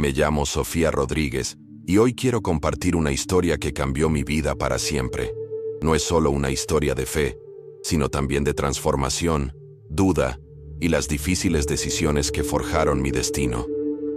Me llamo Sofía Rodríguez y hoy quiero compartir una historia que cambió mi vida para siempre. No es solo una historia de fe, sino también de transformación, duda y las difíciles decisiones que forjaron mi destino.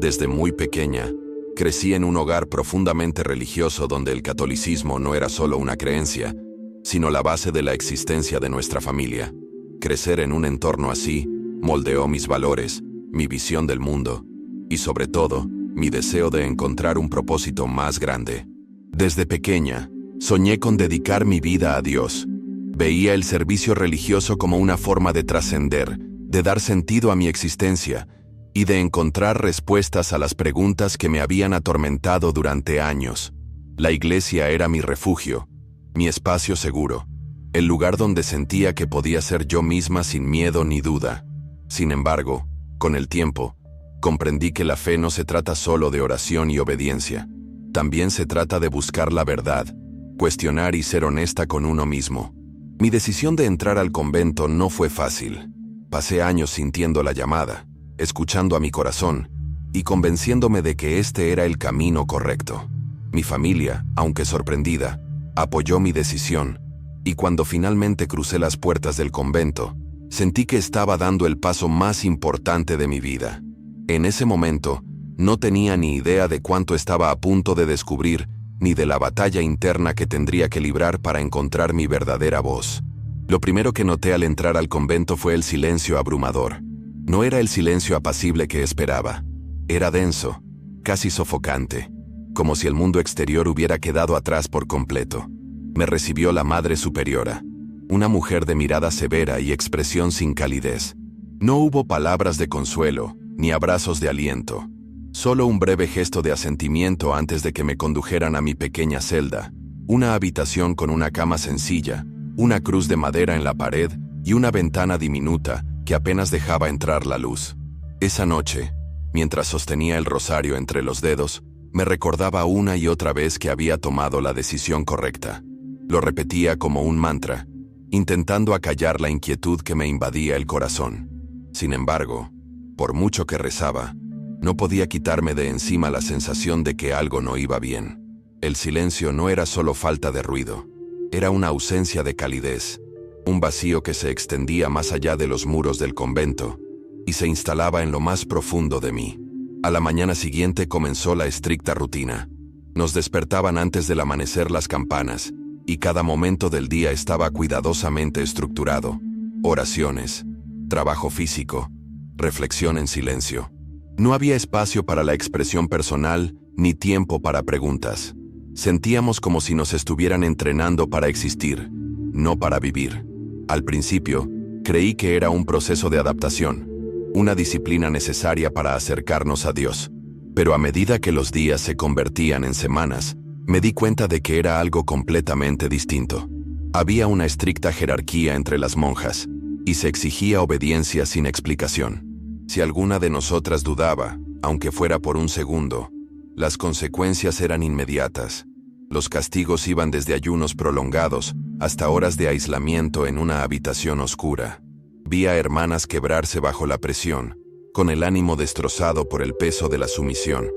Desde muy pequeña, crecí en un hogar profundamente religioso donde el catolicismo no era solo una creencia, sino la base de la existencia de nuestra familia. Crecer en un entorno así moldeó mis valores, mi visión del mundo y, sobre todo, mi deseo de encontrar un propósito más grande. Desde pequeña, soñé con dedicar mi vida a Dios. Veía el servicio religioso como una forma de trascender, de dar sentido a mi existencia y de encontrar respuestas a las preguntas que me habían atormentado durante años. La iglesia era mi refugio, mi espacio seguro, el lugar donde sentía que podía ser yo misma sin miedo ni duda. Sin embargo, con el tiempo, comprendí que la fe no se trata solo de oración y obediencia. También se trata de buscar la verdad, cuestionar y ser honesta con uno mismo. Mi decisión de entrar al convento no fue fácil. Pasé años sintiendo la llamada, escuchando a mi corazón y convenciéndome de que este era el camino correcto. Mi familia, aunque sorprendida, apoyó mi decisión, y cuando finalmente crucé las puertas del convento, sentí que estaba dando el paso más importante de mi vida. En ese momento, no tenía ni idea de cuánto estaba a punto de descubrir, ni de la batalla interna que tendría que librar para encontrar mi verdadera voz. Lo primero que noté al entrar al convento fue el silencio abrumador. No era el silencio apacible que esperaba. Era denso, casi sofocante, como si el mundo exterior hubiera quedado atrás por completo. Me recibió la Madre Superiora, una mujer de mirada severa y expresión sin calidez. No hubo palabras de consuelo, ni abrazos de aliento. Solo un breve gesto de asentimiento antes de que me condujeran a mi pequeña celda, una habitación con una cama sencilla, una cruz de madera en la pared y una ventana diminuta que apenas dejaba entrar la luz. Esa noche, mientras sostenía el rosario entre los dedos, me recordaba una y otra vez que había tomado la decisión correcta. Lo repetía como un mantra, intentando acallar la inquietud que me invadía el corazón. Sin embargo, por mucho que rezaba, no podía quitarme de encima la sensación de que algo no iba bien. El silencio no era solo falta de ruido, era una ausencia de calidez, un vacío que se extendía más allá de los muros del convento y se instalaba en lo más profundo de mí. A la mañana siguiente comenzó la estricta rutina. Nos despertaban antes del amanecer las campanas, y cada momento del día estaba cuidadosamente estructurado. Oraciones, trabajo físico, reflexión en silencio. No había espacio para la expresión personal ni tiempo para preguntas. Sentíamos como si nos estuvieran entrenando para existir, no para vivir. Al principio, creí que era un proceso de adaptación, una disciplina necesaria para acercarnos a Dios. Pero a medida que los días se convertían en semanas, me di cuenta de que era algo completamente distinto. Había una estricta jerarquía entre las monjas, y se exigía obediencia sin explicación. Si alguna de nosotras dudaba, aunque fuera por un segundo, las consecuencias eran inmediatas. Los castigos iban desde ayunos prolongados hasta horas de aislamiento en una habitación oscura. Vi a hermanas quebrarse bajo la presión, con el ánimo destrozado por el peso de la sumisión.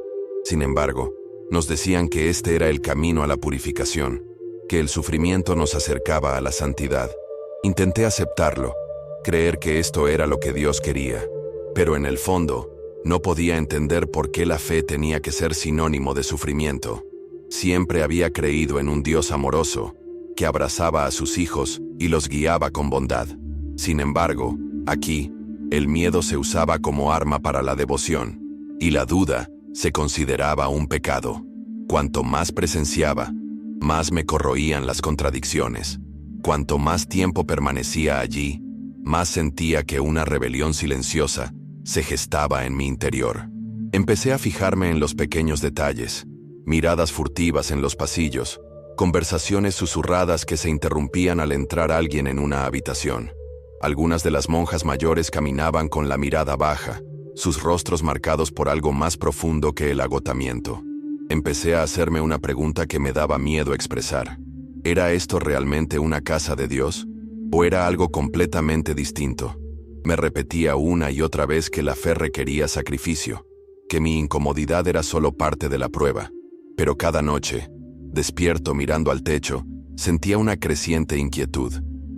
Sin embargo, nos decían que este era el camino a la purificación, que el sufrimiento nos acercaba a la santidad. Intenté aceptarlo, creer que esto era lo que Dios quería, pero en el fondo, no podía entender por qué la fe tenía que ser sinónimo de sufrimiento. Siempre había creído en un Dios amoroso, que abrazaba a sus hijos y los guiaba con bondad. Sin embargo, aquí, el miedo se usaba como arma para la devoción, y la duda se consideraba un pecado. Cuanto más presenciaba, más me corroían las contradicciones. Cuanto más tiempo permanecía allí, más sentía que una rebelión silenciosa se gestaba en mi interior. Empecé a fijarme en los pequeños detalles, miradas furtivas en los pasillos, conversaciones susurradas que se interrumpían al entrar alguien en una habitación. Algunas de las monjas mayores caminaban con la mirada baja, sus rostros marcados por algo más profundo que el agotamiento. Empecé a hacerme una pregunta que me daba miedo expresar. ¿Era esto realmente una casa de Dios? ¿O era algo completamente distinto? Me repetía una y otra vez que la fe requería sacrificio, que mi incomodidad era solo parte de la prueba. Pero cada noche, despierto mirando al techo, sentía una creciente inquietud.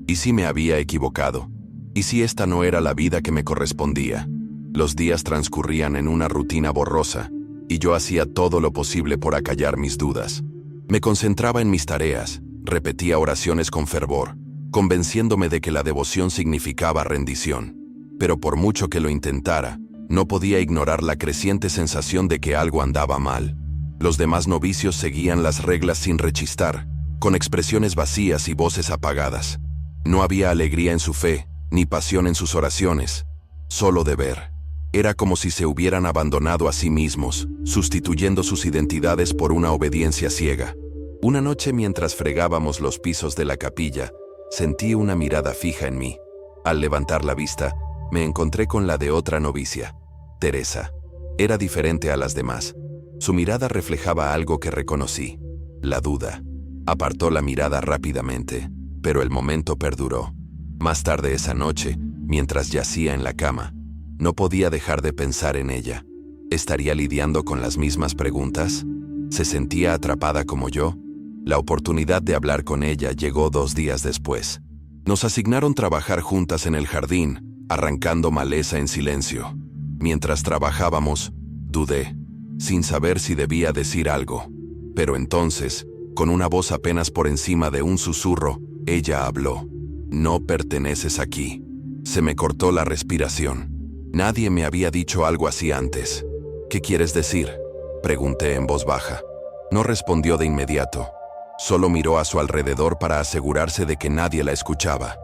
¿Y si me había equivocado? ¿Y si esta no era la vida que me correspondía? Los días transcurrían en una rutina borrosa, y yo hacía todo lo posible por acallar mis dudas. Me concentraba en mis tareas, repetía oraciones con fervor, convenciéndome de que la devoción significaba rendición. Pero por mucho que lo intentara, no podía ignorar la creciente sensación de que algo andaba mal. Los demás novicios seguían las reglas sin rechistar, con expresiones vacías y voces apagadas. No había alegría en su fe, ni pasión en sus oraciones, solo deber. Era como si se hubieran abandonado a sí mismos, sustituyendo sus identidades por una obediencia ciega. Una noche mientras fregábamos los pisos de la capilla, sentí una mirada fija en mí. Al levantar la vista, me encontré con la de otra novicia, Teresa. Era diferente a las demás. Su mirada reflejaba algo que reconocí: la duda. Apartó la mirada rápidamente, pero el momento perduró. Más tarde esa noche, mientras yacía en la cama, no podía dejar de pensar en ella. ¿Estaría lidiando con las mismas preguntas? ¿Se sentía atrapada como yo? La oportunidad de hablar con ella llegó 2 días después. Nos asignaron trabajar juntas en el jardín, arrancando maleza en silencio. Mientras trabajábamos, dudé, sin saber si debía decir algo. Pero entonces, con una voz apenas por encima de un susurro, ella habló. «No perteneces aquí». Se me cortó la respiración. Nadie me había dicho algo así antes. «¿Qué quieres decir?», pregunté en voz baja. No respondió de inmediato. Solo miró a su alrededor para asegurarse de que nadie la escuchaba.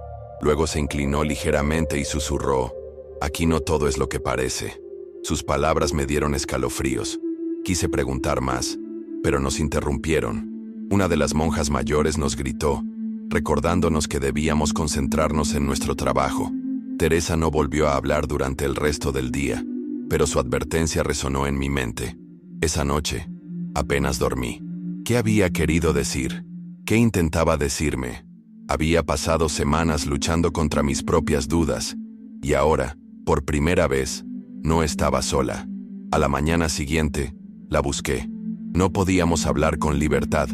Luego se inclinó ligeramente y susurró: «Aquí no todo es lo que parece». Sus palabras me dieron escalofríos. Quise preguntar más, pero nos interrumpieron. Una de las monjas mayores nos gritó, recordándonos que debíamos concentrarnos en nuestro trabajo. Teresa no volvió a hablar durante el resto del día, pero su advertencia resonó en mi mente. Esa noche, apenas dormí. ¿Qué había querido decir? ¿Qué intentaba decirme? Había pasado semanas luchando contra mis propias dudas, y ahora, por primera vez, no estaba sola. A la mañana siguiente, la busqué. No podíamos hablar con libertad,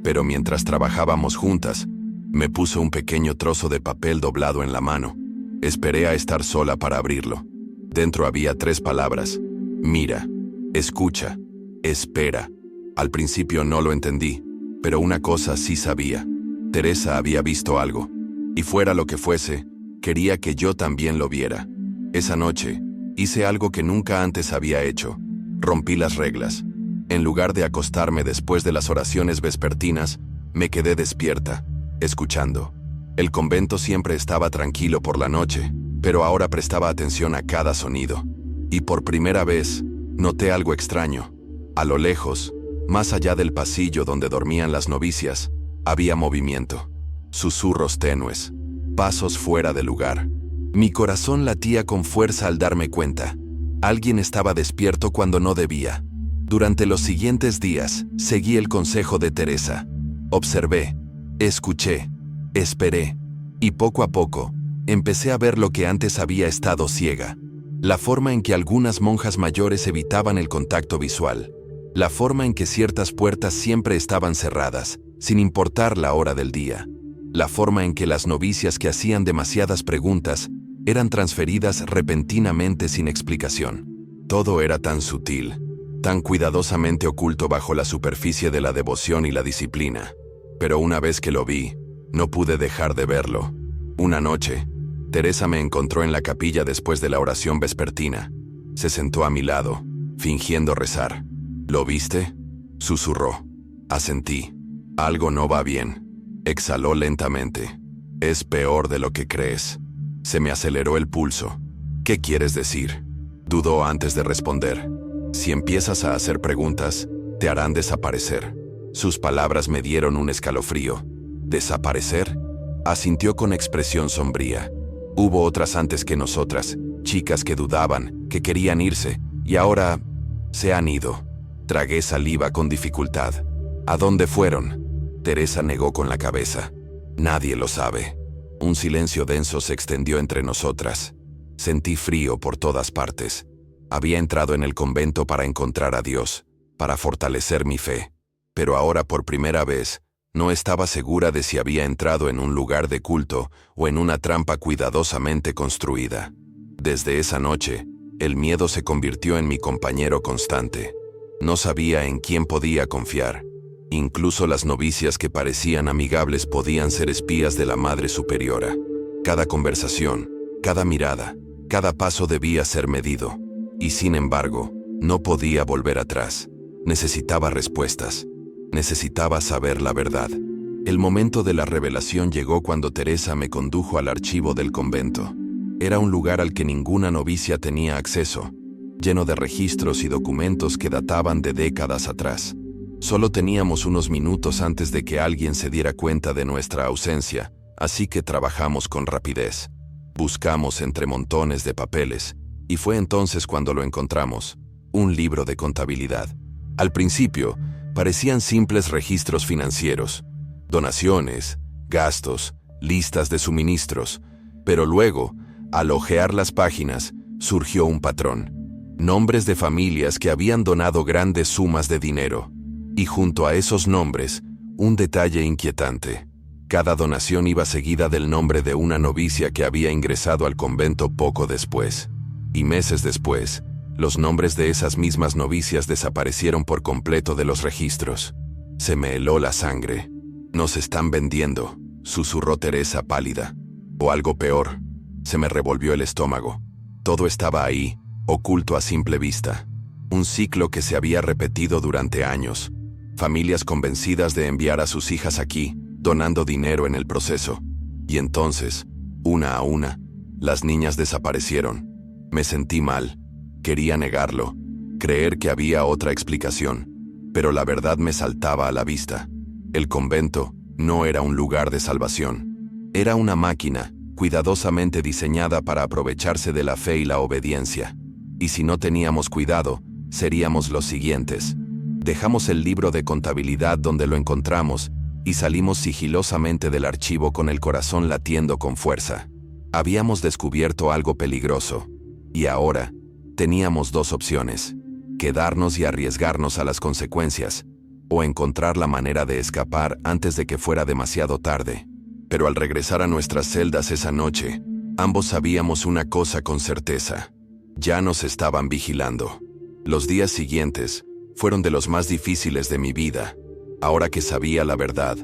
pero mientras trabajábamos juntas, me puso un pequeño trozo de papel doblado en la mano. Esperé a estar sola para abrirlo. Dentro había 3 palabras: mira, escucha, espera. Al principio no lo entendí, pero una cosa sí sabía. Teresa había visto algo, y fuera lo que fuese, quería que yo también lo viera. Esa noche, hice algo que nunca antes había hecho. Rompí las reglas. En lugar de acostarme después de las oraciones vespertinas, me quedé despierta, escuchando. El convento siempre estaba tranquilo por la noche, pero ahora prestaba atención a cada sonido. Y por primera vez, noté algo extraño. A lo lejos, más allá del pasillo donde dormían las novicias, había movimiento. Susurros tenues, pasos fuera de lugar. Mi corazón latía con fuerza al darme cuenta. Alguien estaba despierto cuando no debía. Durante los siguientes días, seguí el consejo de Teresa. Observé, escuché, esperé, y poco a poco, empecé a ver lo que antes había estado ciega. La forma en que algunas monjas mayores evitaban el contacto visual. La forma en que ciertas puertas siempre estaban cerradas, sin importar la hora del día. La forma en que las novicias que hacían demasiadas preguntas eran transferidas repentinamente sin explicación. Todo era tan sutil, tan cuidadosamente oculto bajo la superficie de la devoción y la disciplina. Pero una vez que lo vi, no pude dejar de verlo. Una noche, Teresa me encontró en la capilla después de la oración vespertina. Se sentó a mi lado, fingiendo rezar. «¿Lo viste?», susurró. Asentí. «Algo no va bien». Exhaló lentamente. «Es peor de lo que crees». Se me aceleró el pulso. «¿Qué quieres decir?», dudó antes de responder. «Si empiezas a hacer preguntas, te harán desaparecer». Sus palabras me dieron un escalofrío. «¿Desaparecer?», asintió con expresión sombría. Hubo otras antes que nosotras, chicas que dudaban, que querían irse, y ahora se han ido. Tragué saliva con dificultad. «¿A dónde fueron?». Teresa negó con la cabeza. «Nadie lo sabe». Un silencio denso se extendió entre nosotras. Sentí frío por todas partes. Había entrado en el convento para encontrar a Dios, para fortalecer mi fe. Pero ahora por primera vez, no estaba segura de si había entrado en un lugar de culto o en una trampa cuidadosamente construida. Desde esa noche, el miedo se convirtió en mi compañero constante. No sabía en quién podía confiar. Incluso las novicias que parecían amigables podían ser espías de la Madre Superiora. Cada conversación, cada mirada, cada paso debía ser medido. Y sin embargo, no podía volver atrás. Necesitaba respuestas. Necesitaba saber la verdad. El momento de la revelación llegó cuando Teresa me condujo al archivo del convento. Era un lugar al que ninguna novicia tenía acceso, lleno de registros y documentos que databan de décadas atrás. Solo teníamos unos minutos antes de que alguien se diera cuenta de nuestra ausencia, así que trabajamos con rapidez. Buscamos entre montones de papeles, y fue entonces cuando lo encontramos, un libro de contabilidad. Al principio, parecían simples registros financieros, donaciones, gastos, listas de suministros, pero luego, al hojear las páginas, surgió un patrón. Nombres de familias que habían donado grandes sumas de dinero. Y junto a esos nombres, un detalle inquietante. Cada donación iba seguida del nombre de una novicia que había ingresado al convento poco después. Y meses después, los nombres de esas mismas novicias desaparecieron por completo de los registros. Se me heló la sangre. «Nos están vendiendo», susurró Teresa pálida. O algo peor, se me revolvió el estómago. Todo estaba ahí, oculto a simple vista. Un ciclo que se había repetido durante años. Familias convencidas de enviar a sus hijas aquí, donando dinero en el proceso. Y entonces, una a una, las niñas desaparecieron. Me sentí mal. Quería negarlo, creer que había otra explicación. Pero la verdad me saltaba a la vista. El convento no era un lugar de salvación. Era una máquina, cuidadosamente diseñada para aprovecharse de la fe y la obediencia. Y si no teníamos cuidado, seríamos los siguientes. Dejamos el libro de contabilidad donde lo encontramos y salimos sigilosamente del archivo con el corazón latiendo con fuerza. Habíamos descubierto algo peligroso. Y ahora, teníamos dos opciones: quedarnos y arriesgarnos a las consecuencias, o encontrar la manera de escapar antes de que fuera demasiado tarde. Pero al regresar a nuestras celdas esa noche, ambos sabíamos una cosa con certeza: ya nos estaban vigilando. Los días siguientes fueron de los más difíciles de mi vida. Ahora que sabía la verdad,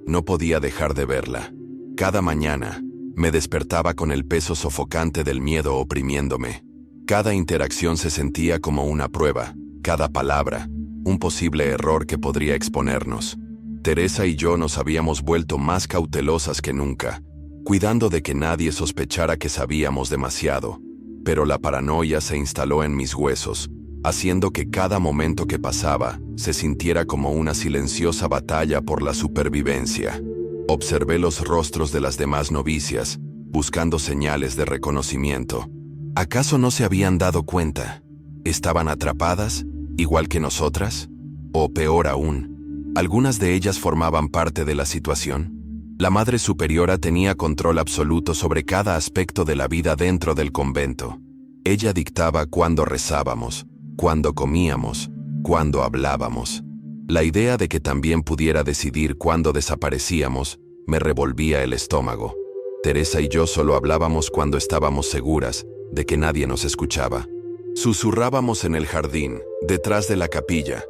no podía dejar de verla. Cada mañana, me despertaba con el peso sofocante del miedo oprimiéndome. Cada interacción se sentía como una prueba, cada palabra, un posible error que podría exponernos. Teresa y yo nos habíamos vuelto más cautelosas que nunca, cuidando de que nadie sospechara que sabíamos demasiado. Pero la paranoia se instaló en mis huesos, haciendo que cada momento que pasaba se sintiera como una silenciosa batalla por la supervivencia. Observé los rostros de las demás novicias, buscando señales de reconocimiento. ¿Acaso no se habían dado cuenta? ¿Estaban atrapadas, igual que nosotras? O peor aún, algunas de ellas formaban parte de la situación. La Madre Superiora tenía control absoluto sobre cada aspecto de la vida dentro del convento. Ella dictaba cuándo rezábamos, cuándo comíamos, cuándo hablábamos. La idea de que también pudiera decidir cuándo desaparecíamos me revolvía el estómago. Teresa y yo solo hablábamos cuando estábamos seguras de que nadie nos escuchaba. Susurrábamos en el jardín, detrás de la capilla,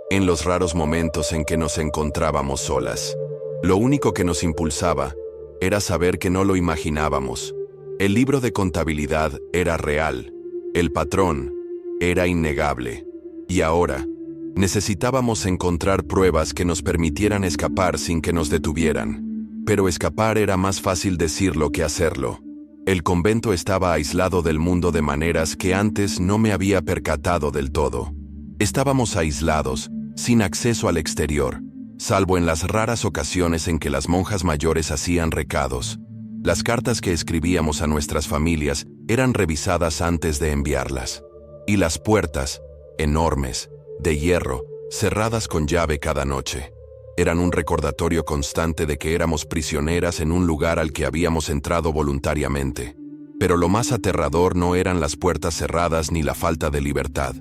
en los raros momentos en que nos encontrábamos solas. Lo único que nos impulsaba era saber que no lo imaginábamos. El libro de contabilidad era real. El patrón era innegable. Y ahora, necesitábamos encontrar pruebas que nos permitieran escapar sin que nos detuvieran. Pero escapar era más fácil decirlo que hacerlo. El convento estaba aislado del mundo de maneras que antes no me había percatado del todo. Estábamos aislados, sin acceso al exterior, salvo en las raras ocasiones en que las monjas mayores hacían recados. Las cartas que escribíamos a nuestras familias eran revisadas antes de enviarlas. Y las puertas, enormes, de hierro, cerradas con llave cada noche, eran un recordatorio constante de que éramos prisioneras en un lugar al que habíamos entrado voluntariamente. Pero lo más aterrador no eran las puertas cerradas ni la falta de libertad,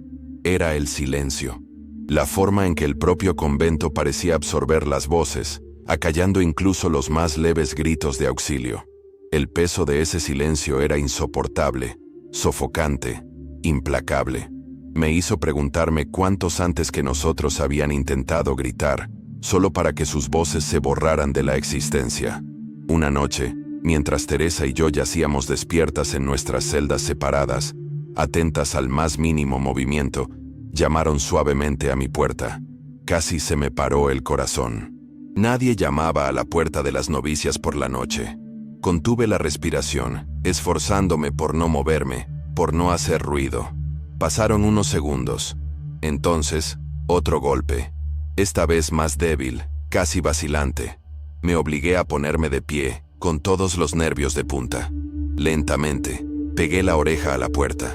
era el silencio. La forma en que el propio convento parecía absorber las voces, acallando incluso los más leves gritos de auxilio. El peso de ese silencio era insoportable, sofocante, implacable. Me hizo preguntarme cuántos antes que nosotros habían intentado gritar, solo para que sus voces se borraran de la existencia. Una noche, mientras Teresa y yo yacíamos despiertas en nuestras celdas separadas, atentas al más mínimo movimiento, llamaron suavemente a mi puerta. Casi se me paró el corazón. Nadie llamaba a la puerta de las novicias por la noche. Contuve la respiración, esforzándome por no moverme, por no hacer ruido. Pasaron unos segundos. Entonces, otro golpe. Esta vez más débil, casi vacilante. Me obligué a ponerme de pie, con todos los nervios de punta. Lentamente, pegué la oreja a la puerta.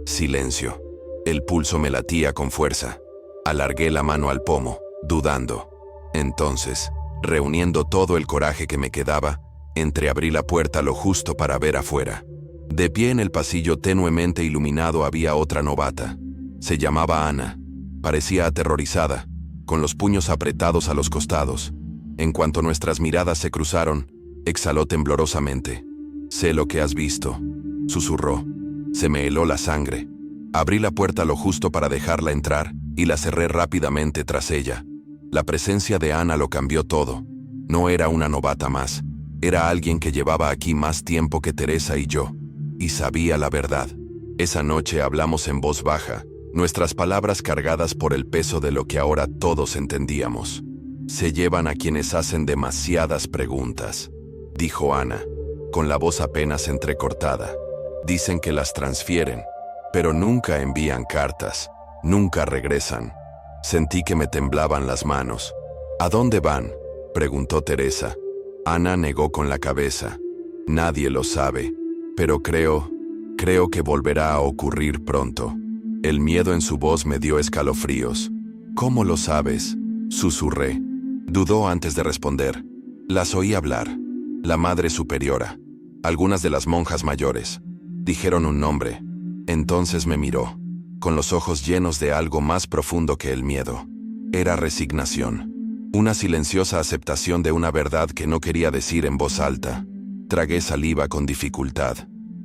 Silencio. El pulso me latía con fuerza. Alargué la mano al pomo, dudando. Entonces, reuniendo todo el coraje que me quedaba, entreabrí la puerta lo justo para ver afuera. De pie en el pasillo tenuemente iluminado había otra novata. Se llamaba Ana. Parecía aterrorizada, con los puños apretados a los costados. En cuanto nuestras miradas se cruzaron, exhaló temblorosamente. «Sé lo que has visto», susurró. Se me heló la sangre. Abrí la puerta lo justo para dejarla entrar y la cerré rápidamente tras ella. La presencia de Ana lo cambió todo. No era una novata más. Era alguien que llevaba aquí más tiempo que Teresa y yo. Y sabía la verdad. Esa noche hablamos en voz baja, nuestras palabras cargadas por el peso de lo que ahora todos entendíamos. «Se llevan a quienes hacen demasiadas preguntas», dijo Ana, con la voz apenas entrecortada. «Dicen que las transfieren, pero nunca envían cartas, nunca regresan». Sentí que me temblaban las manos. «¿A dónde van?», preguntó Teresa. Ana negó con la cabeza. «Nadie lo sabe, pero creo que volverá a ocurrir pronto». El miedo en su voz me dio escalofríos. «¿Cómo lo sabes?», susurré. Dudó antes de responder. Las oí hablar. La Madre Superiora. Algunas de las monjas mayores. Dijeron un nombre. Entonces me miró, con los ojos llenos de algo más profundo que el miedo. Era resignación. Una silenciosa aceptación de una verdad que no quería decir en voz alta. Tragué saliva con dificultad.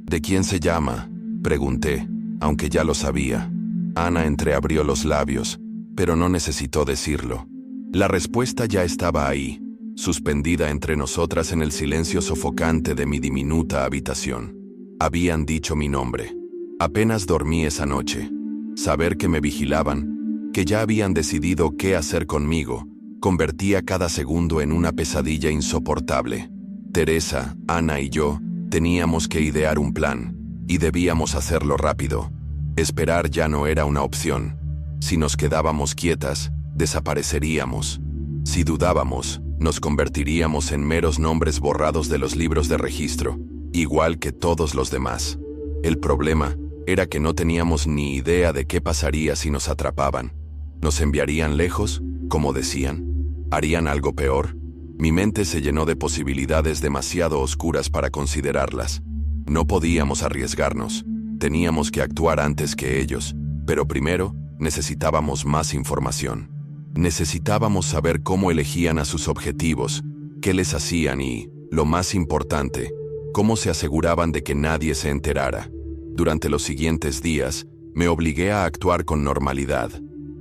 «¿De quién se llama?», pregunté, aunque ya lo sabía. Ana entreabrió los labios, pero no necesitó decirlo. La respuesta ya estaba ahí, suspendida entre nosotras en el silencio sofocante de mi diminuta habitación. Habían dicho mi nombre. Apenas dormí esa noche. Saber que me vigilaban, que ya habían decidido qué hacer conmigo, convertía cada segundo en una pesadilla insoportable. Teresa, Ana y yo teníamos que idear un plan, y debíamos hacerlo rápido. Esperar ya no era una opción. Si nos quedábamos quietas, desapareceríamos. Si dudábamos, nos convertiríamos en meros nombres borrados de los libros de registro, igual que todos los demás. El problema era que no teníamos ni idea de qué pasaría si nos atrapaban. ¿Nos enviarían lejos, como decían? ¿Harían algo peor? Mi mente se llenó de posibilidades demasiado oscuras para considerarlas. No podíamos arriesgarnos. Teníamos que actuar antes que ellos, pero primero necesitábamos más información. Necesitábamos saber cómo elegían a sus objetivos, qué les hacían y, lo más importante, cómo se aseguraban de que nadie se enterara. Durante los siguientes días, me obligué a actuar con normalidad.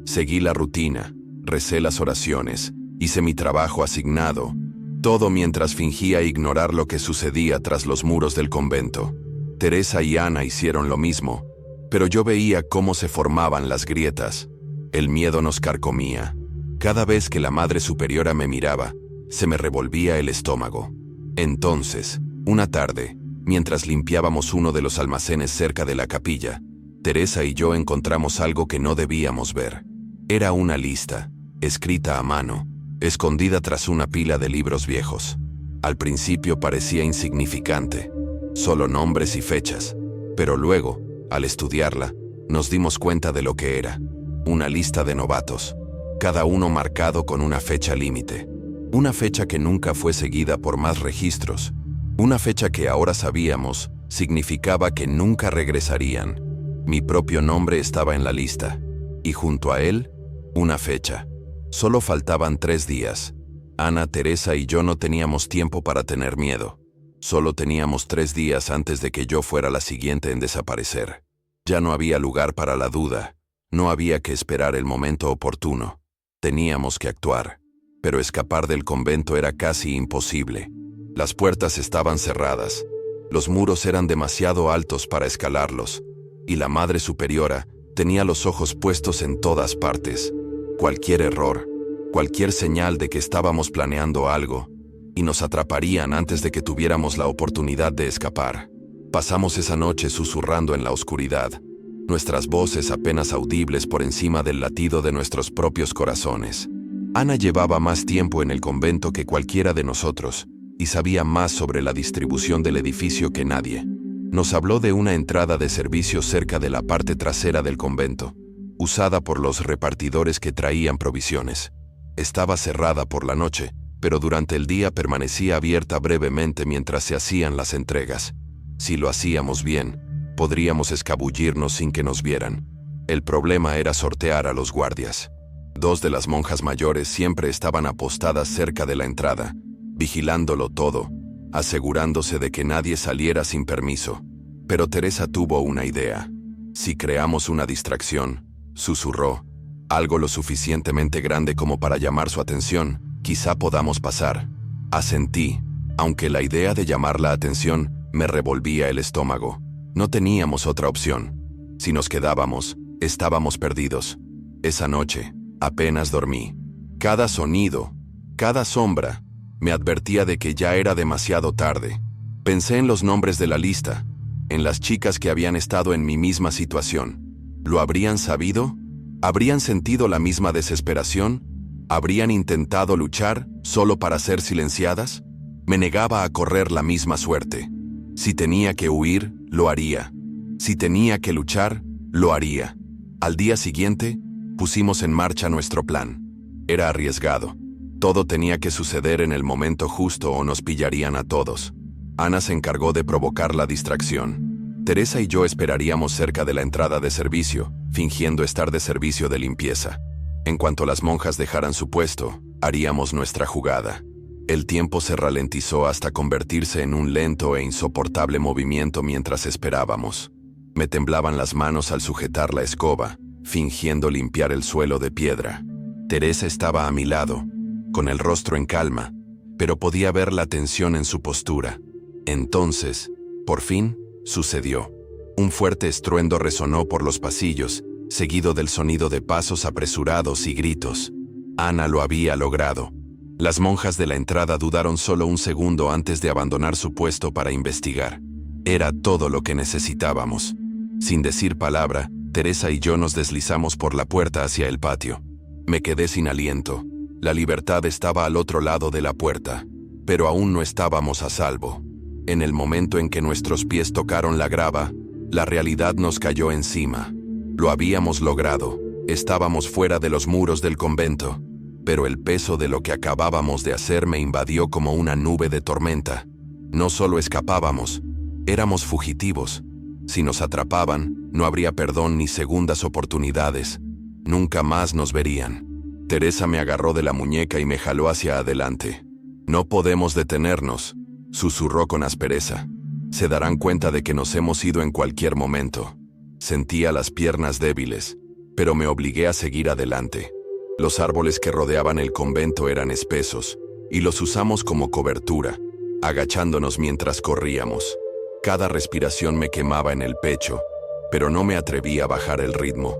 Seguí la rutina, recé las oraciones, hice mi trabajo asignado, todo mientras fingía ignorar lo que sucedía tras los muros del convento. Teresa y Ana hicieron lo mismo, pero yo veía cómo se formaban las grietas. El miedo nos carcomía. Cada vez que la Madre Superiora me miraba, se me revolvía el estómago. Entonces, una tarde, mientras limpiábamos uno de los almacenes cerca de la capilla, Teresa y yo encontramos algo que no debíamos ver. Era una lista, escrita a mano, escondida tras una pila de libros viejos. Al principio parecía insignificante, solo nombres y fechas, pero luego, al estudiarla, nos dimos cuenta de lo que era. Una lista de novatos, cada uno marcado con una fecha límite. Una fecha que nunca fue seguida por más registros. Una fecha que ahora sabíamos significaba que nunca regresarían. Mi propio nombre estaba en la lista, y junto a él, una fecha. Solo faltaban 3 días. Ana, Teresa y yo no teníamos tiempo para tener miedo. Solo teníamos 3 días antes de que yo fuera la siguiente en desaparecer. Ya no había lugar para la duda. No había que esperar el momento oportuno. Teníamos que actuar. Pero escapar del convento era casi imposible. Las puertas estaban cerradas. Los muros eran demasiado altos para escalarlos. Y la Madre Superiora tenía los ojos puestos en todas partes. Cualquier error, cualquier señal de que estábamos planeando algo, y nos atraparían antes de que tuviéramos la oportunidad de escapar. Pasamos esa noche susurrando en la oscuridad, nuestras voces apenas audibles por encima del latido de nuestros propios corazones. Ana llevaba más tiempo en el convento que cualquiera de nosotros, y sabía más sobre la distribución del edificio que nadie. Nos habló de una entrada de servicio cerca de la parte trasera del convento, usada por los repartidores que traían provisiones. Estaba cerrada por la noche, pero durante el día permanecía abierta brevemente mientras se hacían las entregas. Si lo hacíamos bien, podríamos escabullirnos sin que nos vieran. El problema era sortear a los guardias. 2 de las monjas mayores siempre estaban apostadas cerca de la entrada, vigilándolo todo, asegurándose de que nadie saliera sin permiso. Pero Teresa tuvo una idea. Si creamos una distracción, susurró, algo lo suficientemente grande como para llamar su atención, quizá podamos pasar. Asentí, aunque la idea de llamar la atención me revolvía el estómago. No teníamos otra opción. Si nos quedábamos, estábamos perdidos. Esa noche, apenas dormí. Cada sonido, cada sombra, me advertía de que ya era demasiado tarde. Pensé en los nombres de la lista, en las chicas que habían estado en mi misma situación. ¿Lo habrían sabido? ¿Habrían sentido la misma desesperación? ¿Habrían intentado luchar solo para ser silenciadas? Me negaba a correr la misma suerte. Si tenía que huir, lo haría. Si tenía que luchar, lo haría. Al día siguiente, pusimos en marcha nuestro plan. Era arriesgado. Todo tenía que suceder en el momento justo o nos pillarían a todos. Ana se encargó de provocar la distracción. Teresa y yo esperaríamos cerca de la entrada de servicio, fingiendo estar de servicio de limpieza. En cuanto las monjas dejaran su puesto, haríamos nuestra jugada. El tiempo se ralentizó hasta convertirse en un lento e insoportable movimiento mientras esperábamos. Me temblaban las manos al sujetar la escoba, fingiendo limpiar el suelo de piedra. Teresa estaba a mi lado, con el rostro en calma, pero podía ver la tensión en su postura. Entonces, por fin, sucedió. Un fuerte estruendo resonó por los pasillos, seguido del sonido de pasos apresurados y gritos. Ana lo había logrado. Las monjas de la entrada dudaron solo un segundo antes de abandonar su puesto para investigar. Era todo lo que necesitábamos. Sin decir palabra, Teresa y yo nos deslizamos por la puerta hacia el patio. Me quedé sin aliento. La libertad estaba al otro lado de la puerta, pero aún no estábamos a salvo. En el momento en que nuestros pies tocaron la grava, la realidad nos cayó encima. Lo habíamos logrado. Estábamos fuera de los muros del convento, pero el peso de lo que acabábamos de hacer me invadió como una nube de tormenta. No solo escapábamos, éramos fugitivos. Si nos atrapaban, no habría perdón ni segundas oportunidades. Nunca más nos verían. Teresa me agarró de la muñeca y me jaló hacia adelante. «No podemos detenernos», susurró con aspereza. «Se darán cuenta de que nos hemos ido en cualquier momento». Sentía las piernas débiles, pero me obligué a seguir adelante. Los árboles que rodeaban el convento eran espesos, y los usamos como cobertura, agachándonos mientras corríamos. Cada respiración me quemaba en el pecho, pero no me atreví a bajar el ritmo.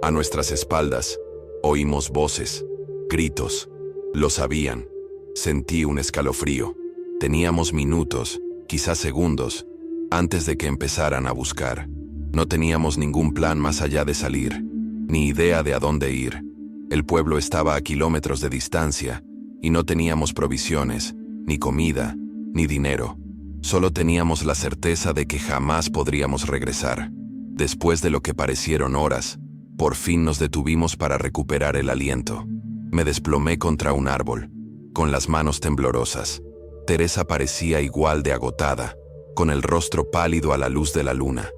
A nuestras espaldas, oímos voces, gritos. Lo sabían. Sentí un escalofrío. Teníamos minutos, quizás segundos, antes de que empezaran a buscar. No teníamos ningún plan más allá de salir, ni idea de a dónde ir. El pueblo estaba a kilómetros de distancia, y no teníamos provisiones, ni comida, ni dinero. Solo teníamos la certeza de que jamás podríamos regresar. Después de lo que parecieron horas, por fin nos detuvimos para recuperar el aliento. Me desplomé contra un árbol, con las manos temblorosas. Teresa parecía igual de agotada. con el rostro pálido a la luz de la luna.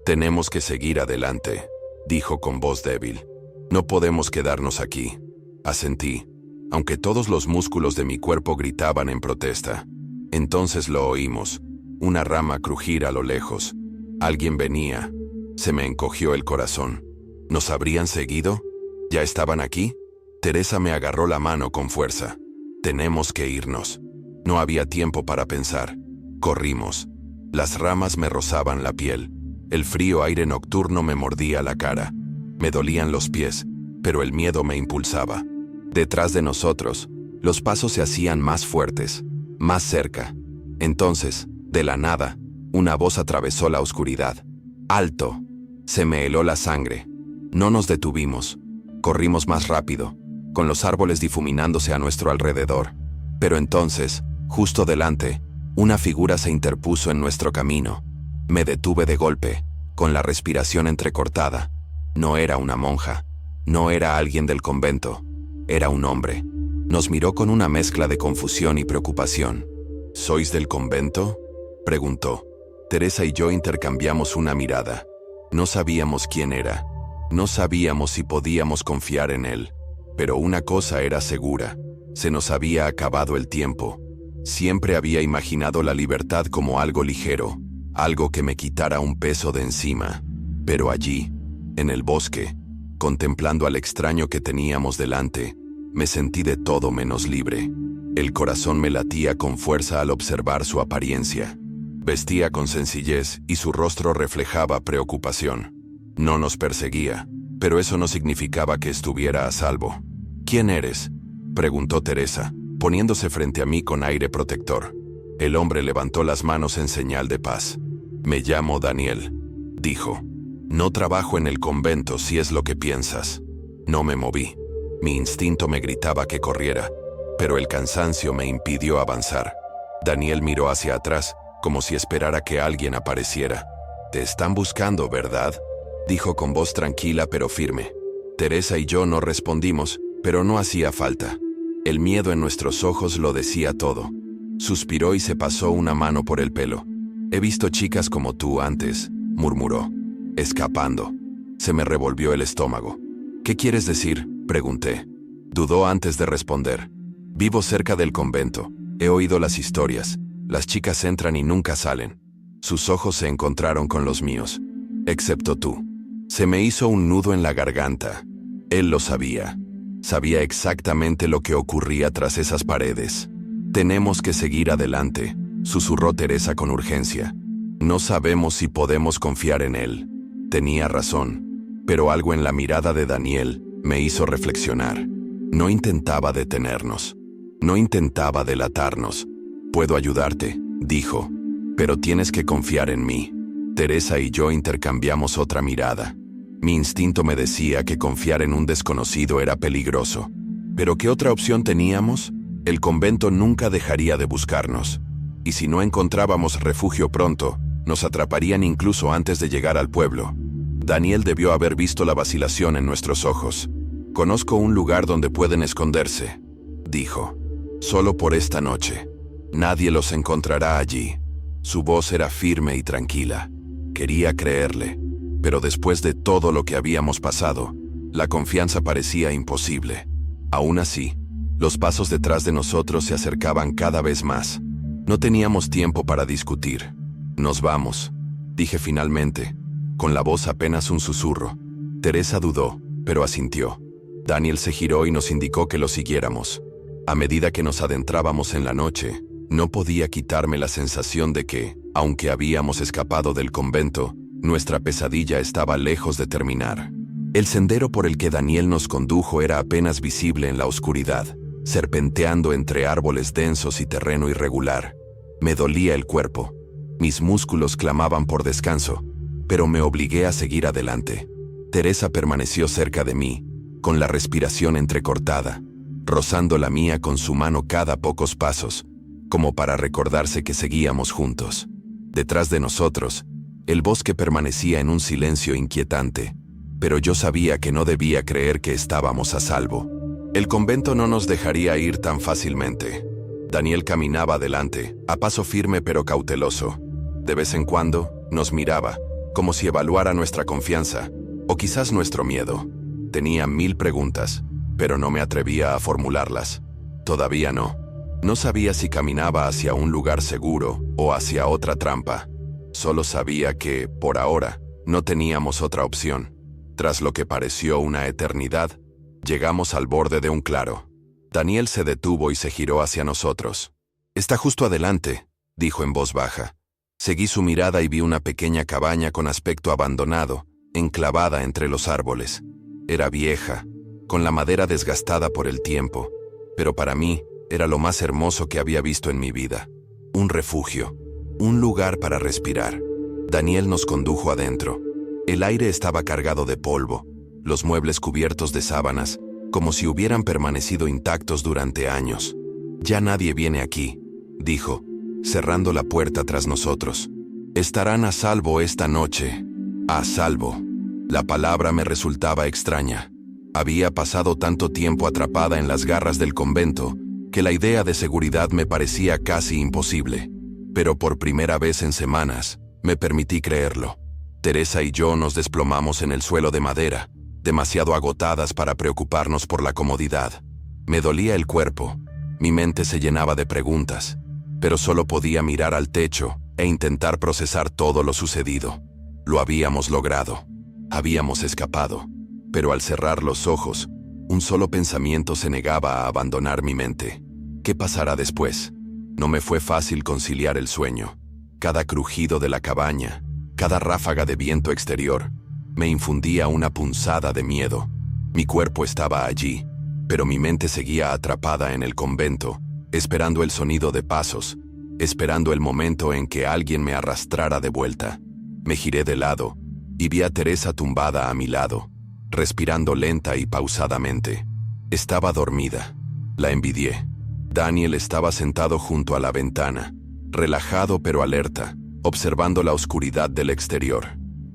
«Tenemos que seguir adelante», dijo con voz débil. «No podemos quedarnos aquí». Asentí, aunque todos los músculos de mi cuerpo gritaban en protesta. Entonces lo oímos, una rama crujir a lo lejos. Alguien venía. Se me encogió el corazón. ¿Nos habrían seguido? ¿Ya estaban aquí? Teresa me agarró la mano con fuerza. «Tenemos que irnos». No había tiempo para pensar. Corrimos. Las ramas me rozaban la piel. El frío aire nocturno me mordía la cara. Me dolían los pies, pero el miedo me impulsaba. Detrás de nosotros, los pasos se hacían más fuertes, más cerca. Entonces, de la nada, una voz atravesó la oscuridad. «¡Alto!». Se me heló la sangre. No nos detuvimos. Corrimos más rápido, con los árboles difuminándose a nuestro alrededor. Pero entonces, justo delante, una figura se interpuso en nuestro camino. Me detuve de golpe, con la respiración entrecortada. No era una monja, no era alguien del convento, era un hombre. Nos miró con una mezcla de confusión y preocupación. «¿Sois del convento?», preguntó. Teresa y yo intercambiamos una mirada. No sabíamos quién era. No sabíamos si podíamos confiar en él. Pero una cosa era segura. Se nos había acabado el tiempo. Siempre había imaginado la libertad como algo ligero, algo que me quitara un peso de encima. Pero allí, en el bosque, contemplando al extraño que teníamos delante, me sentí de todo menos libre. El corazón me latía con fuerza al observar su apariencia. Vestía con sencillez y su rostro reflejaba preocupación. No nos perseguía, pero eso no significaba que estuviera a salvo. «¿Quién eres?», preguntó Teresa, poniéndose frente a mí con aire protector. El hombre levantó las manos en señal de paz. «Me llamo Daniel», dijo. «No trabajo en el convento si es lo que piensas». No me moví. Mi instinto me gritaba que corriera, pero el cansancio me impidió avanzar. Daniel miró hacia atrás, como si esperara que alguien apareciera. «Te están buscando, ¿verdad?», dijo con voz tranquila pero firme. Teresa y yo no respondimos, pero no hacía falta. El miedo en nuestros ojos lo decía todo. Suspiró y se pasó una mano por el pelo. «He visto chicas como tú antes», murmuró. «Escapando». Se me revolvió el estómago. «¿Qué quieres decir?», pregunté. Dudó antes de responder. «Vivo cerca del convento. He oído las historias. Las chicas entran y nunca salen». Sus ojos se encontraron con los míos. «Excepto tú». Se me hizo un nudo en la garganta. Él lo sabía. Sabía exactamente lo que ocurría tras esas paredes. «Tenemos que seguir adelante», susurró Teresa con urgencia. «No sabemos si podemos confiar en él». Tenía razón, pero algo en la mirada de Daniel me hizo reflexionar. No intentaba detenernos. No intentaba delatarnos. «Puedo ayudarte», dijo, «pero tienes que confiar en mí». Teresa y yo intercambiamos otra mirada. Mi instinto me decía que confiar en un desconocido era peligroso. ¿Pero qué otra opción teníamos? El convento nunca dejaría de buscarnos. Y si no encontrábamos refugio pronto, nos atraparían incluso antes de llegar al pueblo. Daniel debió haber visto la vacilación en nuestros ojos. «Conozco un lugar donde pueden esconderse», dijo. «Solo por esta noche. Nadie los encontrará allí». Su voz era firme y tranquila. Quería creerle, pero después de todo lo que habíamos pasado, la confianza parecía imposible. Aún así, los pasos detrás de nosotros se acercaban cada vez más. No teníamos tiempo para discutir. «Nos vamos», dije finalmente, con la voz apenas un susurro. Teresa dudó, pero asintió. Daniel se giró y nos indicó que lo siguiéramos. A medida que nos adentrábamos en la noche, no podía quitarme la sensación de que, aunque habíamos escapado del convento, nuestra pesadilla estaba lejos de terminar. El sendero por el que Daniel nos condujo era apenas visible en la oscuridad, serpenteando entre árboles densos y terreno irregular. Me dolía el cuerpo. Mis músculos clamaban por descanso, pero me obligué a seguir adelante. Teresa permaneció cerca de mí, con la respiración entrecortada, rozando la mía con su mano cada pocos pasos, como para recordarse que seguíamos juntos. Detrás de nosotros, el bosque permanecía en un silencio inquietante, pero yo sabía que no debía creer que estábamos a salvo. El convento no nos dejaría ir tan fácilmente. Daniel caminaba adelante, a paso firme pero cauteloso. De vez en cuando, nos miraba, como si evaluara nuestra confianza, o quizás nuestro miedo. Tenía 1000 preguntas, pero no me atrevía a formularlas. Todavía no. No sabía si caminaba hacia un lugar seguro o hacia otra trampa. Solo sabía que, por ahora, no teníamos otra opción. Tras lo que pareció una eternidad, llegamos al borde de un claro. Daniel se detuvo y se giró hacia nosotros. «Está justo adelante», dijo en voz baja. Seguí su mirada y vi una pequeña cabaña con aspecto abandonado, enclavada entre los árboles. Era vieja, con la madera desgastada por el tiempo, pero para mí era lo más hermoso que había visto en mi vida. Un refugio, un lugar para respirar. Daniel nos condujo adentro. El aire estaba cargado de polvo, los muebles cubiertos de sábanas, como si hubieran permanecido intactos durante años. «Ya nadie viene aquí», dijo, cerrando la puerta tras nosotros. «Estarán a salvo esta noche». A salvo. La palabra me resultaba extraña. Había pasado tanto tiempo atrapada en las garras del convento que la idea de seguridad me parecía casi imposible. Pero por primera vez en semanas, me permití creerlo. Teresa y yo nos desplomamos en el suelo de madera, demasiado agotadas para preocuparnos por la comodidad. Me dolía el cuerpo, mi mente se llenaba de preguntas, pero solo podía mirar al techo e intentar procesar todo lo sucedido. Lo habíamos logrado. Habíamos escapado. Pero al cerrar los ojos, un solo pensamiento se negaba a abandonar mi mente. ¿Qué pasará después? No me fue fácil conciliar el sueño. Cada crujido de la cabaña, cada ráfaga de viento exterior, me infundía una punzada de miedo. Mi cuerpo estaba allí, pero mi mente seguía atrapada en el convento, esperando el sonido de pasos, esperando el momento en que alguien me arrastrara de vuelta. Me giré de lado y vi a Teresa tumbada a mi lado, respirando lenta y pausadamente. Estaba dormida. La envidié. Daniel estaba sentado junto a la ventana, relajado pero alerta, observando la oscuridad del exterior.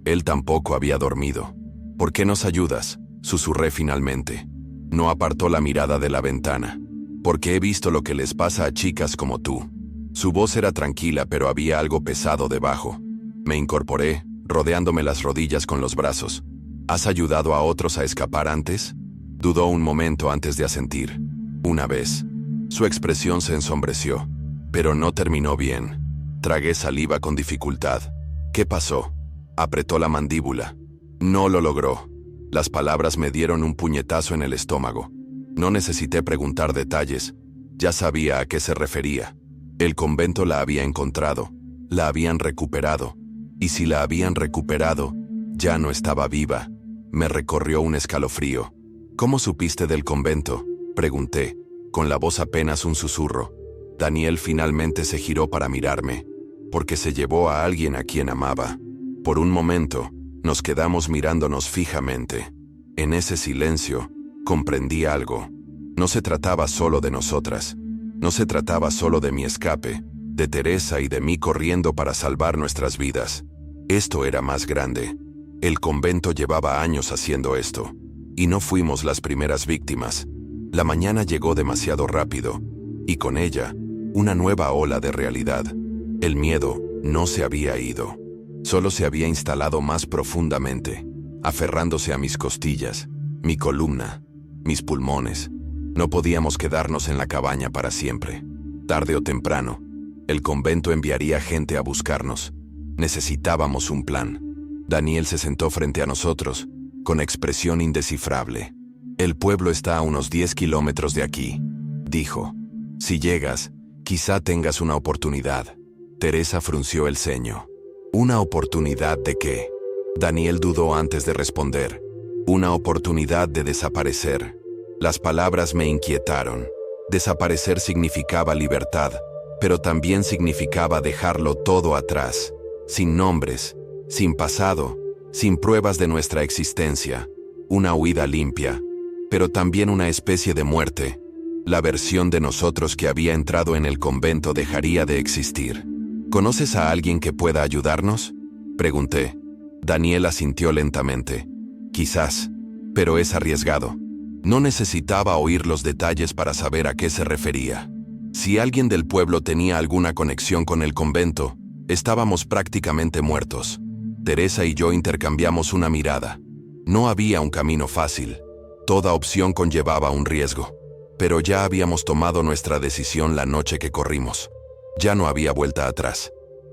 Él tampoco había dormido. «¿Por qué nos ayudas?», susurré finalmente. No apartó la mirada de la ventana. «Porque he visto lo que les pasa a chicas como tú». Su voz era tranquila, pero había algo pesado debajo. Me incorporé, rodeándome las rodillas con los brazos. «¿Has ayudado a otros a escapar antes?». Dudó un momento antes de asentir. «Una vez». Su expresión se ensombreció, pero no terminó bien. Tragué saliva con dificultad. «¿Qué pasó?». Apretó la mandíbula. No lo logró. Las palabras me dieron un puñetazo en el estómago. No necesité preguntar detalles. Ya sabía a qué se refería. El convento la había encontrado. La habían recuperado. Y si la habían recuperado, ya no estaba viva. Me recorrió un escalofrío. «¿Cómo supiste del convento?», pregunté, con la voz apenas un susurro. Daniel finalmente se giró para mirarme. «Porque se llevó a alguien a quien amaba». Por un momento, nos quedamos mirándonos fijamente. En ese silencio, comprendí algo. No se trataba solo de nosotras. No se trataba solo de mi escape, de Teresa y de mí corriendo para salvar nuestras vidas. Esto era más grande. El convento llevaba años haciendo esto. Y no fuimos las primeras víctimas. La mañana llegó demasiado rápido. Y con ella, una nueva ola de realidad. El miedo no se había ido. Solo se había instalado más profundamente, aferrándose a mis costillas, mi columna, mis pulmones. No podíamos quedarnos en la cabaña para siempre. Tarde o temprano, el convento enviaría gente a buscarnos. Necesitábamos un plan. Daniel se sentó frente a nosotros, con expresión indescifrable. «El pueblo está a unos 10 kilómetros de aquí», dijo. «Si llegas, quizá tengas una oportunidad». Teresa frunció el ceño. «¿Una oportunidad de qué?». Daniel dudó antes de responder. «Una oportunidad de desaparecer». Las palabras me inquietaron. Desaparecer significaba libertad, pero también significaba dejarlo todo atrás, sin nombres, sin pasado, sin pruebas de nuestra existencia. Una huida limpia, pero también una especie de muerte. La versión de nosotros que había entrado en el convento dejaría de existir. «¿Conoces a alguien que pueda ayudarnos?», pregunté. Daniel asintió lentamente. «Quizás, pero es arriesgado». No necesitaba oír los detalles para saber a qué se refería. Si alguien del pueblo tenía alguna conexión con el convento, Estábamos prácticamente muertos. Teresa y yo intercambiamos una mirada. No había un camino fácil. Toda opción conllevaba un riesgo. Pero ya habíamos tomado nuestra decisión la noche que corrimos. Ya no había vuelta atrás.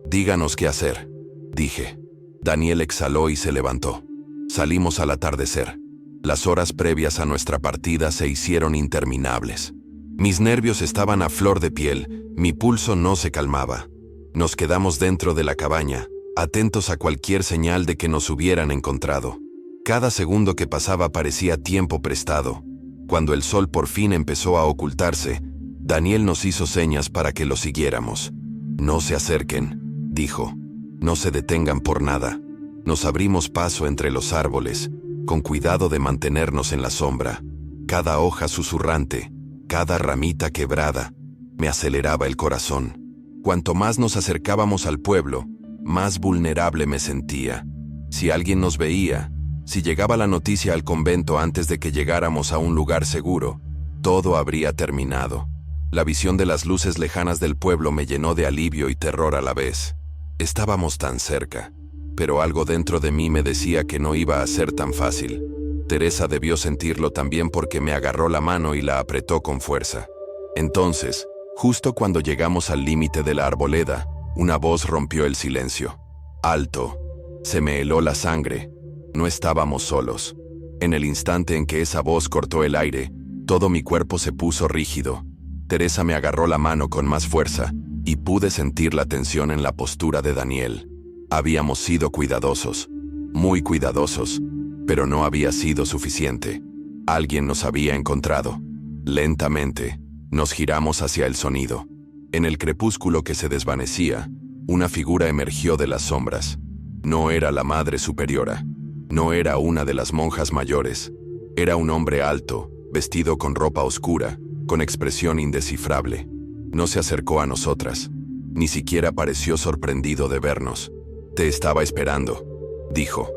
Díganos qué hacer, dije. Daniel exhaló y se levantó. Salimos al atardecer. Las horas previas a nuestra partida se hicieron interminables. Mis nervios estaban a flor de piel, mi pulso no se calmaba. Nos quedamos dentro de la cabaña, atentos a cualquier señal de que nos hubieran encontrado. Cada segundo que pasaba parecía tiempo prestado. Cuando el sol por fin empezó a ocultarse, Daniel nos hizo señas para que lo siguiéramos. No se acerquen, dijo. No se detengan por nada. Nos abrimos paso entre los árboles, con cuidado de mantenernos en la sombra. Cada hoja susurrante, cada ramita quebrada, me aceleraba el corazón. Cuanto más nos acercábamos al pueblo, más vulnerable me sentía. Si alguien nos veía, si llegaba la noticia al convento antes de que llegáramos a un lugar seguro, todo habría terminado. La visión de las luces lejanas del pueblo me llenó de alivio y terror a la vez. Estábamos tan cerca, pero algo dentro de mí me decía que no iba a ser tan fácil. Teresa debió sentirlo también porque me agarró la mano y la apretó con fuerza. Entonces, justo cuando llegamos al límite de la arboleda, una voz rompió el silencio. ¡Alto! Se me heló la sangre. No estábamos solos. En el instante en que esa voz cortó el aire, todo mi cuerpo se puso rígido. Teresa me agarró la mano con más fuerza y pude sentir la tensión en la postura de Daniel. Habíamos sido cuidadosos, muy cuidadosos, pero no había sido suficiente. Alguien nos había encontrado. Lentamente, nos giramos hacia el sonido. En el crepúsculo que se desvanecía, una figura emergió de las sombras. No era la Madre Superiora. No era una de las monjas mayores. Era un hombre alto, vestido con ropa oscura, con expresión indescifrable. No se acercó a nosotras. Ni siquiera pareció sorprendido de vernos. «Te estaba esperando», dijo.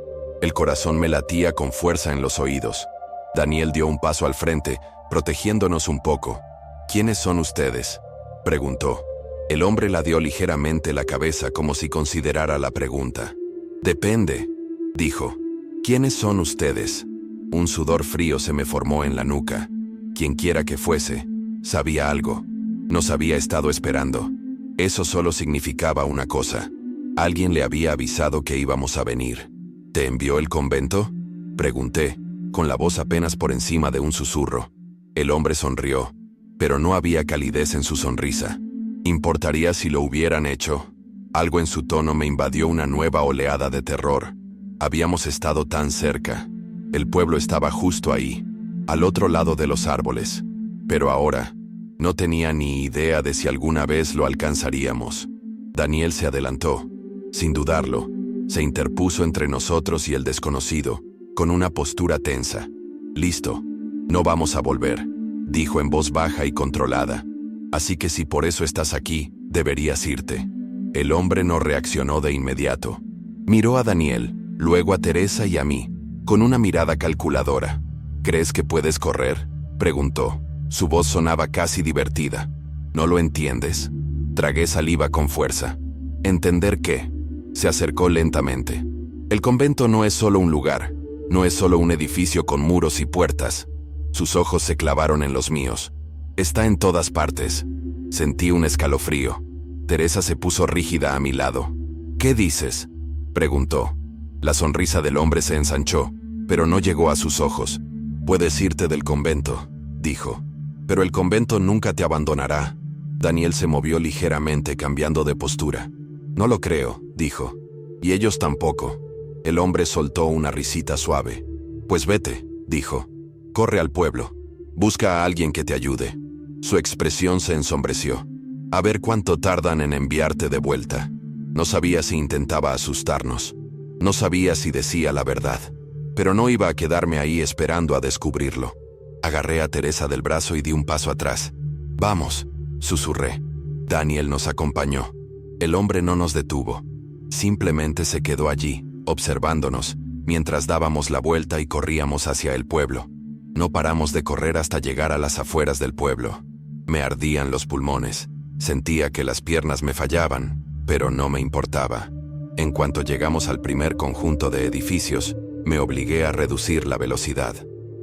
El corazón me latía con fuerza en los oídos. Daniel dio un paso al frente, protegiéndonos un poco. «¿Quiénes son ustedes?», preguntó. El hombre ladeó ligeramente la cabeza como si considerara la pregunta. «Depende», dijo. «¿Quiénes son ustedes?». Un sudor frío se me formó en la nuca. Quienquiera que fuese, sabía algo. Nos había estado esperando. Eso solo significaba una cosa. Alguien le había avisado que íbamos a venir. «¿Te envió el convento?», pregunté, con la voz apenas por encima de un susurro. El hombre sonrió, pero no había calidez en su sonrisa. ¿Importaría si lo hubieran hecho? Algo en su tono me invadió una nueva oleada de terror. Habíamos estado tan cerca. El pueblo estaba justo ahí, al otro lado de los árboles. Pero ahora, no tenía ni idea de si alguna vez lo alcanzaríamos. Daniel se adelantó. Sin dudarlo, se interpuso entre nosotros y el desconocido, con una postura tensa. «Listo, no vamos a volver», dijo en voz baja y controlada. «Así que si por eso estás aquí, deberías irte». El hombre no reaccionó de inmediato. Miró a Daniel, luego a Teresa y a mí, con una mirada calculadora. «¿Crees que puedes correr?», preguntó. Su voz sonaba casi divertida. «¿No lo entiendes?». Tragué saliva con fuerza. «¿Entender qué?». Se acercó lentamente. «El convento no es solo un lugar, no es solo un edificio con muros y puertas». Sus ojos se clavaron en los míos. «Está en todas partes». Sentí un escalofrío. Teresa se puso rígida a mi lado. «¿Qué dices?», preguntó. La sonrisa del hombre se ensanchó, pero no llegó a sus ojos. «Puedes irte del convento», dijo. «Pero el convento nunca te abandonará». Daniel se movió ligeramente, cambiando de postura. «No lo creo», dijo. «Y ellos tampoco». El hombre soltó una risita suave. «Pues vete», dijo. «Corre al pueblo. Busca a alguien que te ayude». Su expresión se ensombreció. «A ver cuánto tardan en enviarte de vuelta». No sabía si intentaba asustarnos. No sabía si decía la verdad. Pero no iba a quedarme ahí esperando a descubrirlo. Agarré a Teresa del brazo y di un paso atrás. «Vamos», susurré. Daniel nos acompañó. El hombre no nos detuvo. Simplemente se quedó allí, observándonos, mientras dábamos la vuelta y corríamos hacia el pueblo. No paramos de correr hasta llegar a las afueras del pueblo. Me ardían los pulmones. Sentía que las piernas me fallaban. pero no me importaba. En cuanto llegamos al primer conjunto de edificios, me obligué a reducir la velocidad.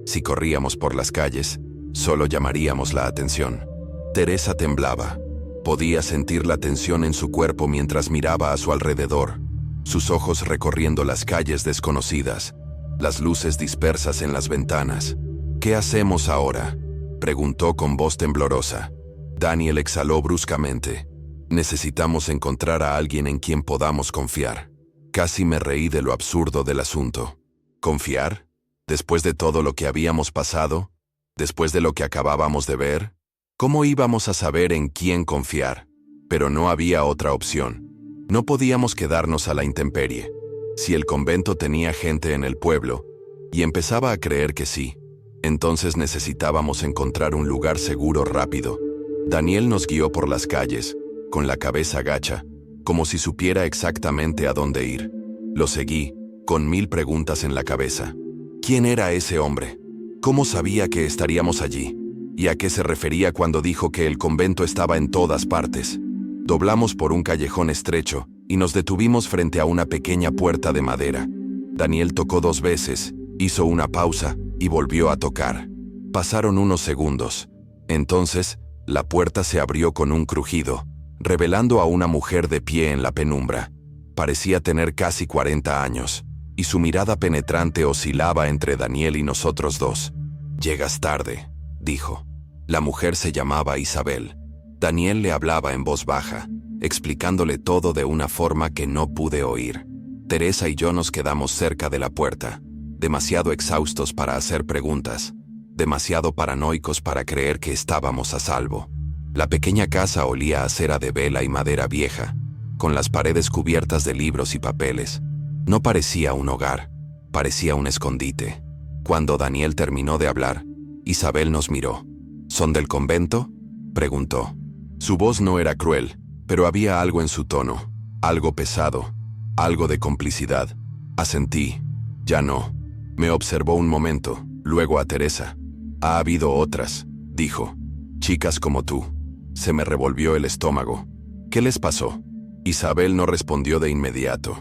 Si corríamos por las calles, solo llamaríamos la atención. Teresa temblaba. Podía sentir la tensión en su cuerpo mientras miraba a su alrededor, sus ojos recorriendo las calles desconocidas, las luces dispersas en las ventanas. «¿Qué hacemos ahora?», preguntó con voz temblorosa. Daniel exhaló bruscamente. «Necesitamos encontrar a alguien en quien podamos confiar». Casi me reí de lo absurdo del asunto. ¿Confiar? ¿Después de todo lo que habíamos pasado? ¿Después de lo que acabábamos de ver? ¿Cómo íbamos a saber en quién confiar? Pero no había otra opción. No podíamos quedarnos a la intemperie. Si el convento tenía gente en el pueblo, y empezaba a creer que sí, entonces necesitábamos encontrar un lugar seguro rápido. Daniel nos guió por las calles, con la cabeza gacha, como si supiera exactamente a dónde ir. Lo seguí, con 1000 preguntas en la cabeza. ¿Quién era ese hombre? ¿Cómo sabía que estaríamos allí? ¿Y a qué se refería cuando dijo que el convento estaba en todas partes? Doblamos por un callejón estrecho y nos detuvimos frente a una pequeña puerta de madera. Daniel tocó 2 veces, hizo una pausa y volvió a tocar. Pasaron unos segundos. Entonces, la puerta se abrió con un crujido, revelando a una mujer de pie en la penumbra. Parecía tener casi 40 años, y su mirada penetrante oscilaba entre Daniel y nosotros dos. «Llegas tarde», dijo. La mujer se llamaba Isabel. Daniel le hablaba en voz baja, explicándole todo de una forma que no pude oír. Teresa y yo nos quedamos cerca de la puerta, demasiado exhaustos para hacer preguntas, demasiado paranoicos para creer que estábamos a salvo. La pequeña casa olía a cera de vela y madera vieja, con las paredes cubiertas de libros y papeles. No parecía un hogar, parecía un escondite. Cuando Daniel terminó de hablar, Isabel nos miró. «¿Son del convento?», preguntó. Su voz no era cruel, pero había algo en su tono, algo pesado, algo de complicidad. Asentí. «Ya no». Me observó un momento, luego a Teresa. «Ha habido otras», dijo. «Chicas como tú». Se me revolvió el estómago. «¿Qué les pasó?». Isabel no respondió de inmediato.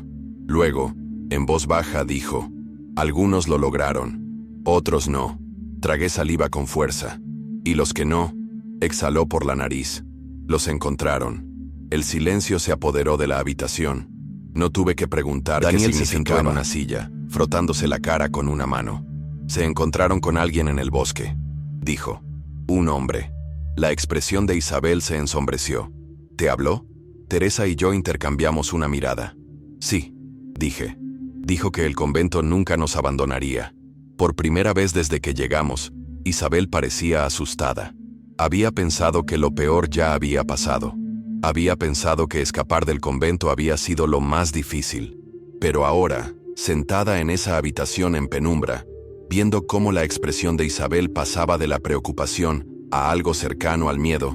Luego, en voz baja, dijo: «Algunos lo lograron, otros no». Tragué saliva con fuerza. «¿Y los que no?». Exhaló por la nariz. «Los encontraron». El silencio se apoderó de la habitación. No tuve que preguntar qué significaba. Daniel se sentó en una silla, frotándose la cara con una mano. «Se encontraron con alguien en el bosque», dijo. «Un hombre». La expresión de Isabel se ensombreció. «¿Te habló?». Teresa y yo intercambiamos una mirada. «Sí», dije. «Dijo que el convento nunca nos abandonaría». Por primera vez desde que llegamos, Isabel parecía asustada. Había pensado que lo peor ya había pasado. Había pensado que escapar del convento había sido lo más difícil. Pero ahora, sentada en esa habitación en penumbra, viendo cómo la expresión de Isabel pasaba de la preocupación a algo cercano al miedo,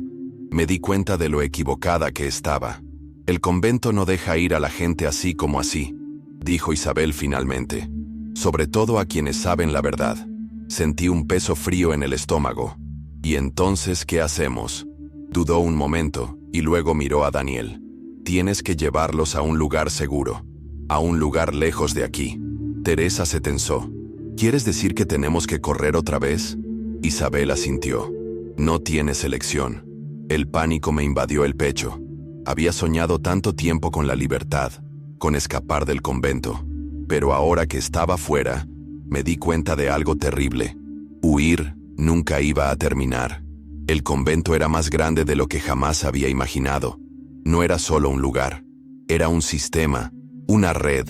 me di cuenta de lo equivocada que estaba. «El convento no deja ir a la gente así como así», dijo Isabel finalmente. «Sobre todo a quienes saben la verdad». Sentí un peso frío en el estómago. «¿Y entonces qué hacemos?». Dudó un momento y luego miró a Daniel. «Tienes que llevarlos a un lugar seguro, a un lugar lejos de aquí». Teresa se tensó. «¿Quieres decir que tenemos que correr otra vez?». Isabel asintió. «No tienes elección». El pánico me invadió el pecho. Había soñado tanto tiempo con la libertad, con escapar del convento. Pero ahora que estaba fuera, me di cuenta de algo terrible. Huir nunca iba a terminar. El convento era más grande de lo que jamás había imaginado. No era solo un lugar. Era un sistema, una red,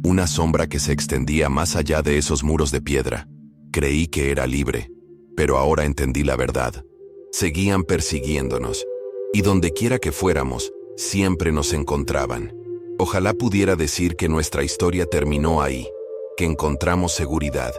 una sombra que se extendía más allá de esos muros de piedra. Creí que era libre, pero ahora entendí la verdad. Seguían persiguiéndonos, y dondequiera que fuéramos, siempre nos encontraban. Ojalá pudiera decir que nuestra historia terminó ahí, que encontramos seguridad,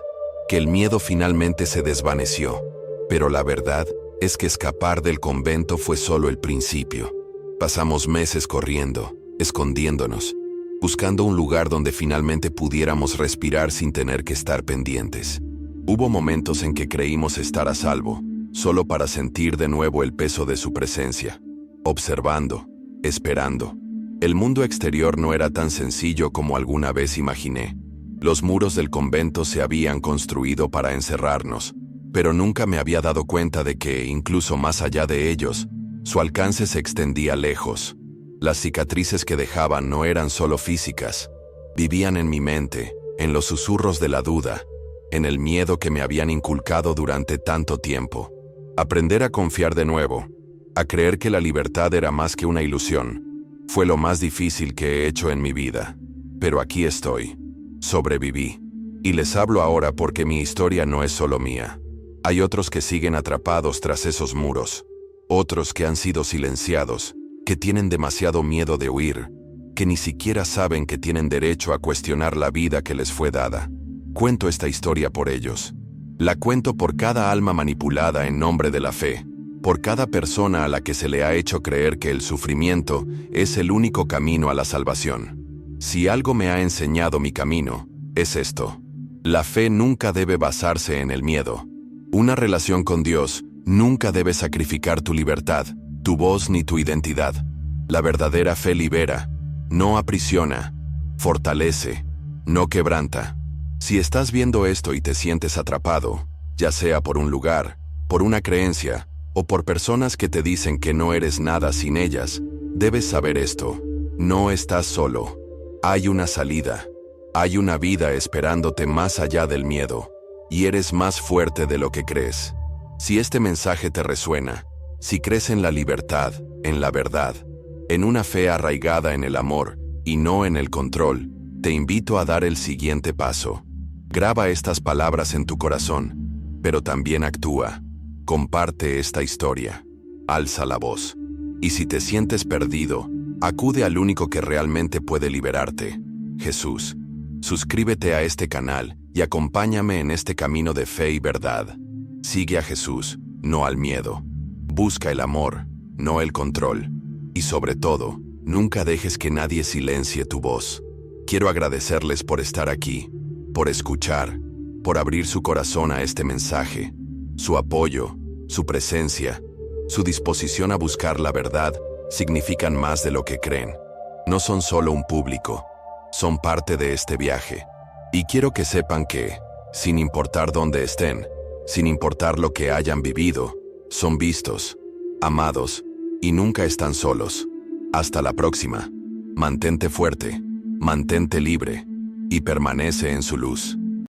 que el miedo finalmente se desvaneció. Pero la verdad es que escapar del convento fue solo el principio. Pasamos meses corriendo, escondiéndonos, buscando un lugar donde finalmente pudiéramos respirar sin tener que estar pendientes. Hubo momentos en que creímos estar a salvo, solo para sentir de nuevo el peso de su presencia, observando, esperando. El mundo exterior no era tan sencillo como alguna vez imaginé. Los muros del convento se habían construido para encerrarnos, pero nunca me había dado cuenta de que, incluso más allá de ellos, su alcance se extendía lejos. Las cicatrices que dejaban no eran solo físicas, vivían en mi mente, en los susurros de la duda, en el miedo que me habían inculcado durante tanto tiempo. Aprender a confiar de nuevo, a creer que la libertad era más que una ilusión, fue lo más difícil que he hecho en mi vida. Pero aquí estoy. Sobreviví. Y les hablo ahora porque mi historia no es solo mía. Hay otros que siguen atrapados tras esos muros. Otros que han sido silenciados, que tienen demasiado miedo de huir, que ni siquiera saben que tienen derecho a cuestionar la vida que les fue dada. Cuento esta historia por ellos. La cuento por cada alma manipulada en nombre de la fe, por cada persona a la que se le ha hecho creer que el sufrimiento es el único camino a la salvación. Si algo me ha enseñado mi camino, es esto. La fe nunca debe basarse en el miedo. Una relación con Dios nunca debe sacrificar tu libertad, tu voz ni tu identidad. La verdadera fe libera, no aprisiona, fortalece, no quebranta. Si estás viendo esto y te sientes atrapado, ya sea por un lugar, por una creencia, o por personas que te dicen que no eres nada sin ellas, debes saber esto. No estás solo. Hay una salida. Hay una vida esperándote más allá del miedo. Y eres más fuerte de lo que crees. Si este mensaje te resuena, si crees en la libertad, en la verdad, en una fe arraigada en el amor y no en el control, te invito a dar el siguiente paso. Graba estas palabras en tu corazón, pero también actúa. Comparte esta historia. Alza la voz. Y si te sientes perdido, acude al único que realmente puede liberarte, Jesús. Suscríbete a este canal y acompáñame en este camino de fe y verdad. Sigue a Jesús, no al miedo. Busca el amor, no el control. Y sobre todo, nunca dejes que nadie silencie tu voz. Quiero agradecerles por estar aquí, por escuchar, por abrir su corazón a este mensaje. Su apoyo, su presencia, su disposición a buscar la verdad significan más de lo que creen. No son solo un público, son parte de este viaje. Y quiero que sepan que, sin importar dónde estén, sin importar lo que hayan vivido, son vistos, amados, y nunca están solos. Hasta la próxima. Mantente fuerte, mantente libre, y permanece en su luz.